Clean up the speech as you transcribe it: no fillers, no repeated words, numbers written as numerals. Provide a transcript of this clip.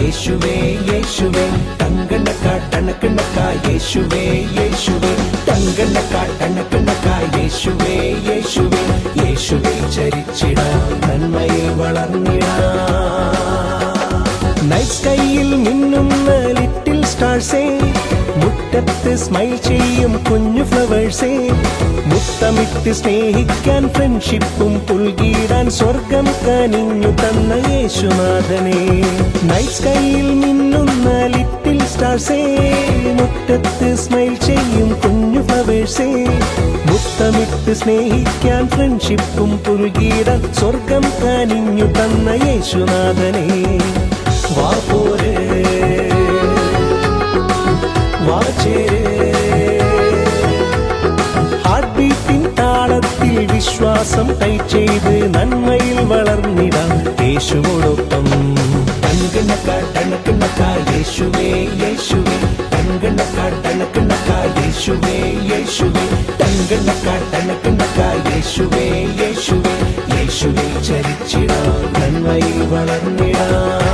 യേശുവേ യേശുവേ ടങ്കണക്ക യേശുവേ യേശുവേ ടങ്കണക്ക യേശുവേ യേശുവേ യേശുവേ ചരിച്ചിടാം നന്മയിൽ വളർന്നിടാം. നൈറ്റ് സ്കൈയിൽ മിന്നുന്ന ലിറ്റിൽ സ്റ്റാർസേ, മുറ്റത്ത് സ്മൈൽ ചെയ്യും കുഞ്ഞു ഫ്ലവേഴ്സേ, മുത്തമിട്ട് സ്നേഹിക്കാൻ ഫ്രണ്ട്ഷിപ്പും പുൽകിടാൻ സ്വർഗം കനിഞ്ഞു തന്ന യേശുനാഥനെ. നൈറ്റ് സ്കൈയിൽ മിന്നുന്ന ലിറ്റിൽ സ്റ്റാർസേ, മുറ്റത്ത് സ്മൈൽ ചെയ്യും കുഞ്ഞു ഫ്ലവേഴ്സേ, മുത്തമിട്ട് സ്നേഹിക്കാൻ ഫ്രണ്ട്ഷിപ്പും പുൽകിടാൻ സ്വർഗം കനിഞ്ഞു തന്ന യേശുനാഥനെ. വാ പോരെ വാ ചേരേ, ഹാർട്ട് ബീറ്റിൻ താളത്തിൽ വിശ്വാസം ടൈറ്റ് ചെയ്ത് നന്മയിൽ വളർന്നിടാം യേശുവോടൊപ്പം. ടങ്കണക്ക യേശുവേ യേശുവേ ടങ്കണക്ക യേശുവേ യേശുവേ ടങ്കണക്ക യേശുവേ യേശുവേ യേശുവേ ചരിച്ചിടാം നന്മയിൽ വളർന്നിടാം.